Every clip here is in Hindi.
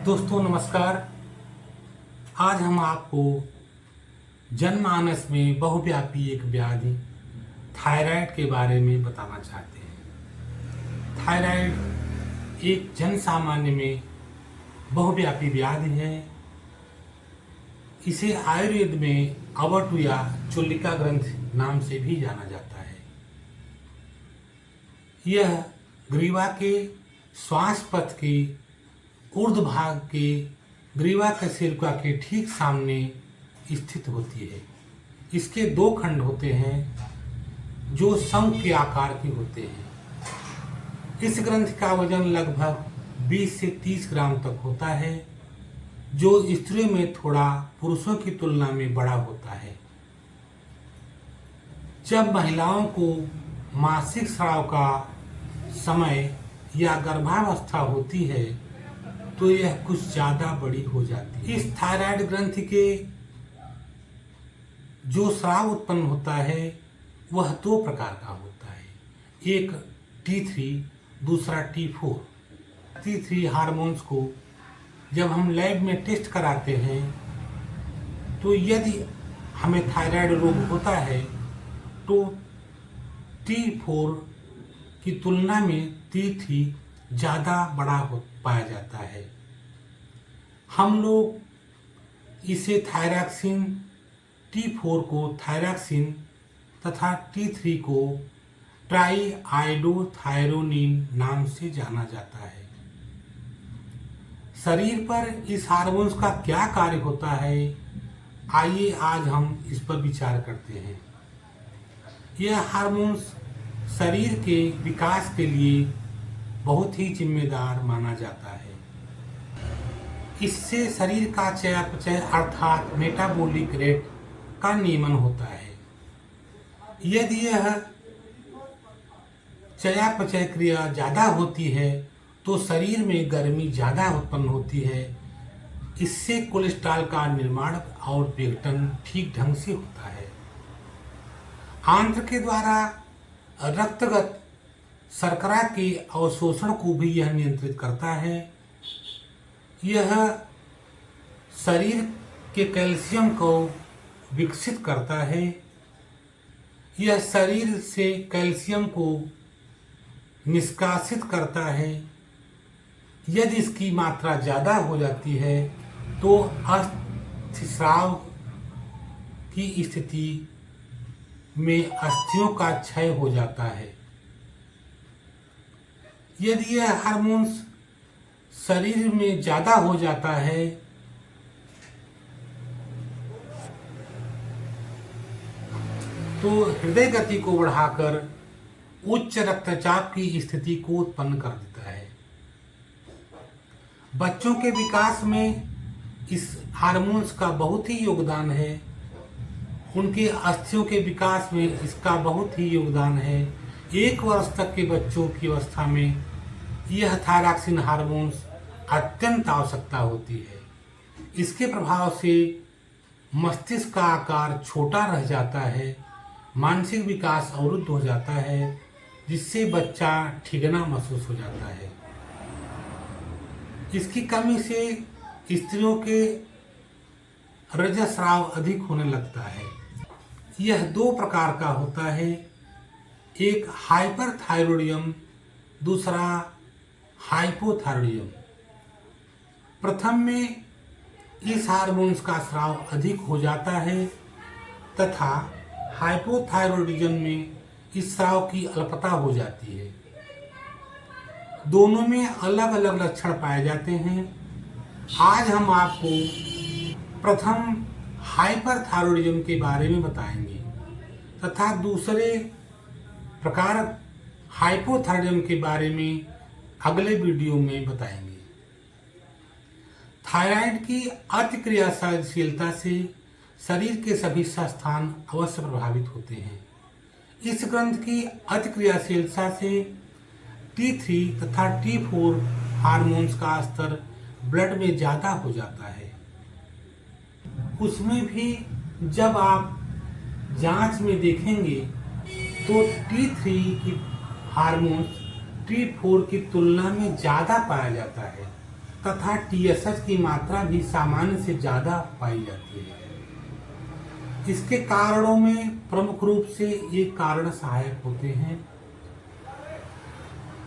दोस्तों नमस्कार। आज हम आपको जनमानस में बहुव्यापी एक व्याधि थायराइड के बारे में बताना चाहते हैं। थायराइड एक जन सामान्य में बहुव्यापी व्याधि है। इसे आयुर्वेद में अवटु या चुल्लिका ग्रंथि नाम से भी जाना जाता है। यह ग्रीवा के श्वास पथ के ऊर्ध्व भाग के ग्रीवा कशेरुका के ठीक सामने स्थित होती है। इसके दो खंड होते हैं जो शंख के आकार के होते हैं। इस ग्रंथि का वजन लगभग 20 से 30 ग्राम तक होता है, जो स्त्रियों में थोड़ा पुरुषों की तुलना में बड़ा होता है। जब महिलाओं को मासिक स्राव का समय या गर्भावस्था होती है तो यह कुछ ज्यादा बड़ी हो जाती है। इस थायराइड ग्रंथि के जो स्राव उत्पन्न होता है वह दो प्रकार का होता है, एक T3, दूसरा T4। T3 हार्मोन्स को जब हम लैब में टेस्ट कराते हैं तो यदि हमें थायराइड रोग होता है तो T4 की तुलना में T3 ज़्यादा बड़ा पाया जाता है। हम लोग इसे थायरॉक्सिन, T4 को थायरॉक्सिन तथा T3 को ट्राईआइडोथायरोनिन नाम से जाना जाता है। शरीर पर इस हार्मोन्स का क्या कार्य होता है, आइए आज हम इस पर विचार करते हैं। यह हार्मोन्स शरीर के विकास के लिए बहुत ही जिम्मेदार माना जाता है। इससे शरीर का चयापचय अर्थात मेटाबॉलिक रेट का नियमन होता है। यदि यह चयापचय क्रिया ज़्यादा होती है तो शरीर में गर्मी ज़्यादा उत्पन्न होती है। इससे कोलेस्ट्रॉल का निर्माण और विघटन ठीक ढंग से होता है। आंत्र के द्वारा रक्तगत शर्करा के अवशोषण को भी यह नियंत्रित करता है। यह शरीर के कैल्शियम को विकसित करता है। यह शरीर से कैल्शियम को निष्कासित करता है। यदि इसकी मात्रा ज़्यादा हो जाती है तो अस्थिस्राव की स्थिति में अस्थियों का क्षय हो जाता है। यदि यह हार्मोन्स शरीर में ज़्यादा हो जाता है तो हृदय गति को बढ़ाकर उच्च रक्तचाप की स्थिति को उत्पन्न कर देता है। बच्चों के विकास में इस हार्मोन्स का बहुत ही योगदान है। उनके अस्थियों के विकास में इसका बहुत ही योगदान है। 1 वर्ष तक के बच्चों की अवस्था में यह थायरॉक्सिन हार्मोन्स अत्यंत आवश्यकता होती है। इसके प्रभाव से मस्तिष्क का आकार छोटा रह जाता है, मानसिक विकास अवरुद्ध हो जाता है, जिससे बच्चा ठिगना महसूस हो जाता है। इसकी कमी से स्त्रियों के रजस्राव अधिक होने लगता है। यह 2 प्रकार का होता है, एक हाइपरथायरॉयडिज्म, दूसरा हाइपोथायरॉयडिज्म। प्रथम में इस हार्मोन्स का स्राव अधिक हो जाता है तथा हाइपोथायरॉयडिज्म में इस स्राव की अल्पता हो जाती है। दोनों में अलग अलग लक्षण पाए जाते हैं। आज हम आपको प्रथम हाइपरथायरॉयडिज्म के बारे में बताएंगे तथा दूसरे प्रकार हाइपोथायरॉयडिज्म के बारे में अगले वीडियो में बताएंगे। थायराइड की अतिक्रियाशीलता से शरीर के सभी स्थान अवश्य प्रभावित होते हैं। इस ग्रंथ की अतिक्रियाशीलता से T3 तथा T4 हार्मोन्स का स्तर ब्लड में ज़्यादा हो जाता है। उसमें भी जब आप जांच में देखेंगे तो T3 की हार्मोन्स T4 की तुलना में ज़्यादा पाया जाता है। तथा TSH की मात्रा भी सामान्य से ज़्यादा पाई जाती है। इसके कारणों में प्रमुख रूप से ये कारण सहायक होते हैं।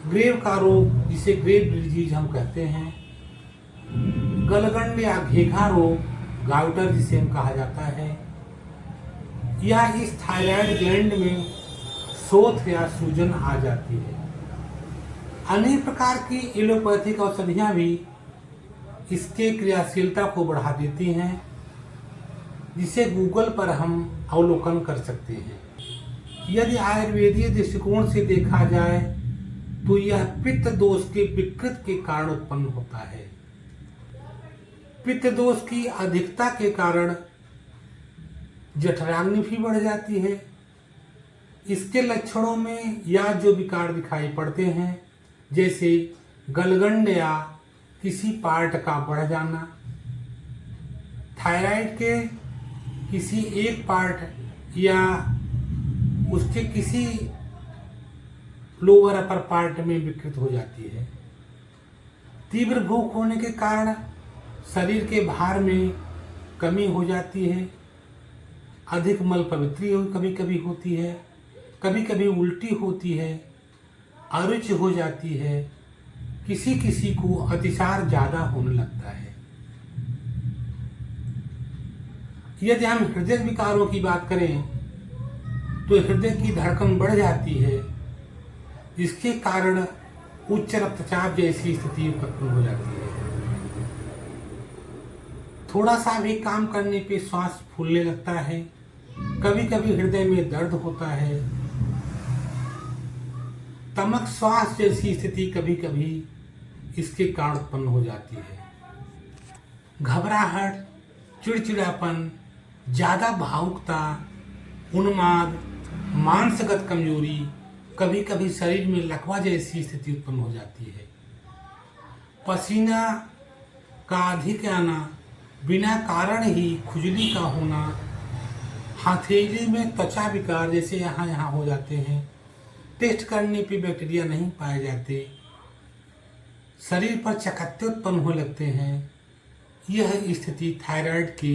ग्रेव का रोग, जिसे ग्रेव डिजीज हम कहते हैं, गलगंड या घेघा रोग, गाउटर जिसे हम कहा जाता है, या इस थायराइड ग्लैंड में शोथ या सूजन आ जाती है। अनेक प्रकार की एलोपैथिक औषधियां भी इसके क्रियाशीलता को बढ़ा देती हैं, जिसे गूगल पर हम अवलोकन कर सकते हैं। यदि आयुर्वेदीय दृष्टिकोण से देखा जाए तो यह पित्त दोष के विकृत के कारण उत्पन्न होता है। पित्त दोष की अधिकता के कारण जठराग्नि भी बढ़ जाती है। इसके लक्षणों में या जो विकार दिखाई पड़ते हैं, जैसे गलगंड या किसी पार्ट का बढ़ जाना, थायराइड के किसी एक पार्ट या उसके किसी लोअर अपर पार्ट में विकृत हो जाती है। तीव्र भूख होने के कारण शरीर के भार में कमी हो जाती है। अधिक मल पवित्री कभी कभी होती है, कभी कभी उल्टी होती है, अरुचि हो जाती है, किसी किसी को अतिसार ज्यादा होने लगता है। यदि हम हृदय विकारों की बात करें तो हृदय की धड़कन बढ़ जाती है, जिसके कारण उच्च रक्तचाप जैसी स्थिति उत्पन्न हो जाती है। थोड़ा सा भी काम करने पे श्वास फूलने लगता है, कभी कभी हृदय में दर्द होता है, तमक श्वास जैसी स्थिति कभी कभी इसके कारण उत्पन्न हो जाती है। घबराहट, चिड़चिड़ापन, ज्यादा भावुकता, उन्माद, मांसगत कमजोरी, कभी कभी शरीर में लकवा जैसी स्थिति उत्पन्न हो जाती है। पसीना का अधिक आना, बिना कारण ही खुजली का होना, हथेली में त्वचा विकार जैसे यहाँ हो जाते हैं, टेस्ट करने पे बैक्टीरिया नहीं पाए जाते, शरीर पर चकत्ते उत्पन्न होने लगते हैं। यह स्थिति थायराइड के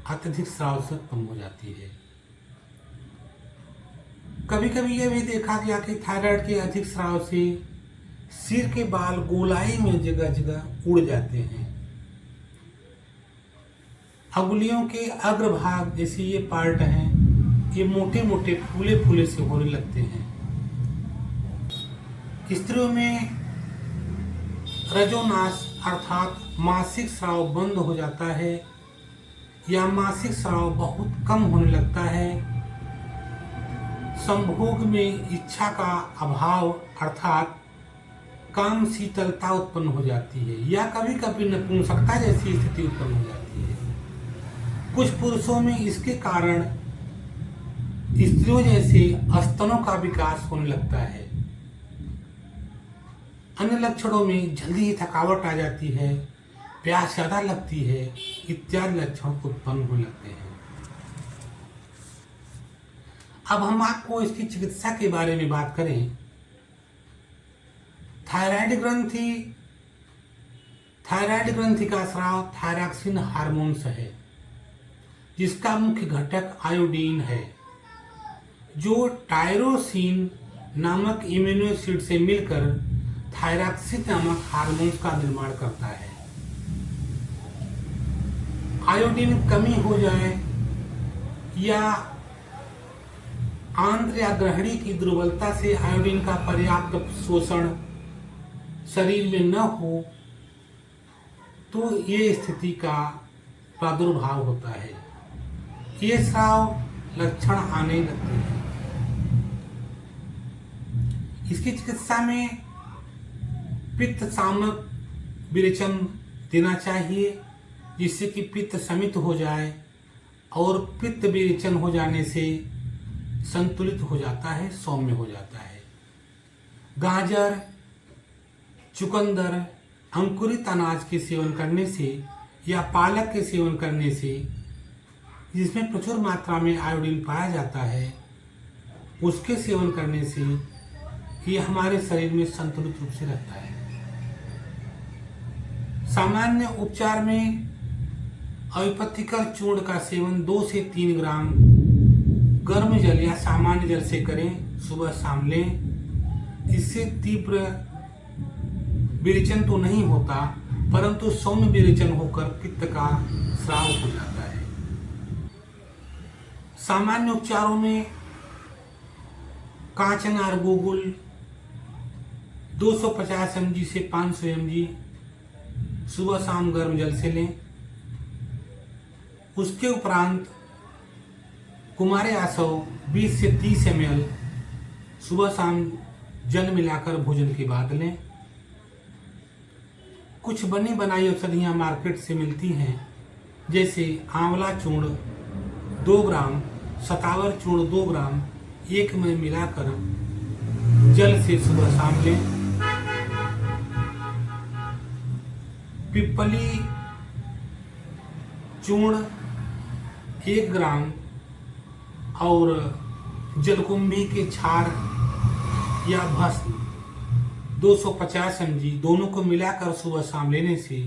अत्यधिक स्राव से उत्पन्न हो जाती है। कभी कभी यह भी देखा गया कि थायराइड के अधिक स्राव से सिर के बाल गोलाई में जगह जगह उड़ जाते हैं। अंगुलियों के अग्रभाग जैसे ये पार्ट हैं, ये मोटे मोटे फूले फूले से होने लगते हैं। स्त्रियों में रजोनाश अर्थात मासिक स्राव बंद हो जाता है या मासिक स्राव बहुत कम होने लगता है। संभोग में इच्छा का अभाव अर्थात काम शीतलता उत्पन्न हो जाती है या कभी कभी नपुंसकता जैसी स्थिति उत्पन्न हो जाती है। कुछ पुरुषों में इसके कारण स्त्रियों जैसे स्तनों का विकास होने लगता है। अन्य लक्षणों में जल्दी ही थकावट आ जाती है, प्यास ज्यादा लगती है, इत्यादि लक्षण उत्पन्न होने लगते हैं। अब हम आपको इसकी चिकित्सा के बारे में बात करें। थायराइड ग्रंथि का स्राव थायरॉक्सिन हार्मोन्स है, जिसका मुख्य घटक आयोडीन है, जो टायरोसिन नामक इम्यूनो एसिड से मिलकर थायरॉक्सिन नामक हार्मोन्स का निर्माण करता है। आयोडीन कमी हो जाए या आंत्र या ग्रहणी की दुर्बलता से आयोडीन का पर्याप्त शोषण शरीर में न हो तो ये स्थिति का प्रादुर्भाव होता है। ये स्राव लक्षण आने लगते हैं। इसकी चिकित्सा में पित्त शामक विरेचन देना चाहिए, जिससे कि पित्त शमित हो जाए और पित्त विरेचन हो जाने से संतुलित हो जाता है, सौम्य हो जाता है। गाजर, चुकंदर, अंकुरित अनाज के सेवन करने से या पालक के सेवन करने से, जिसमें प्रचुर मात्रा में आयोडीन पाया जाता है, उसके सेवन करने से ये हमारे शरीर में संतुलित रूप से रहता है। सामान्य उपचार में अविपत्तिकर चूर्ण का सेवन 2 से 3 ग्राम गर्म जल या सामान्य जल से करें, सुबह शाम लें। इससे तीव्र विरेचन तो नहीं होता, परंतु सौम्य विरेचन होकर पित्त का स्राव हो जाता है। सामान्य उपचारों में कांचनार गोगुल 250 mg से 500 mg सुबह शाम गर्म जल से लें। उसके उपरांत कुमारे आसव 20 से 30 ml सुबह शाम जल मिलाकर भोजन के बाद लें। कुछ बनी बनाई औषधियाँ मार्केट से मिलती हैं, जैसे आंवला चूर्ण 2 ग्राम, सतावर चूर्ण 2 ग्राम एक में मिलाकर जल से सुबह शाम लें। पिपली चूर्ण 1 ग्राम और जलकुंभी के क्षार या भस्म 250 mg दोनों को मिलाकर सुबह शाम लेने से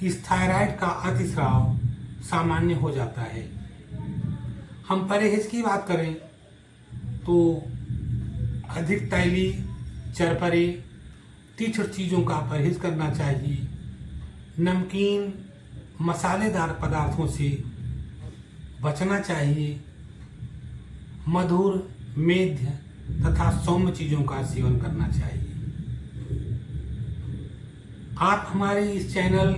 इस थायराइड का अतिस्राव सामान्य हो जाता है। हम परहेज की बात करें तो अधिक तैली, चरपरे, तीखी चीज़ों का परहेज करना चाहिए। नमकीन, मसालेदार पदार्थों से बचना चाहिए। मधुर, मेध्य तथा सौम्य चीज़ों का सेवन करना चाहिए। आप हमारे इस चैनल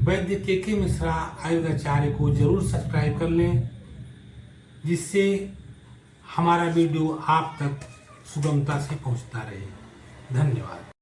वैद्य के मिश्रा आयुर्वेदाचार्य को जरूर सब्सक्राइब कर लें, जिससे हमारा वीडियो आप तक सुगमता से पहुंचता रहे। धन्यवाद।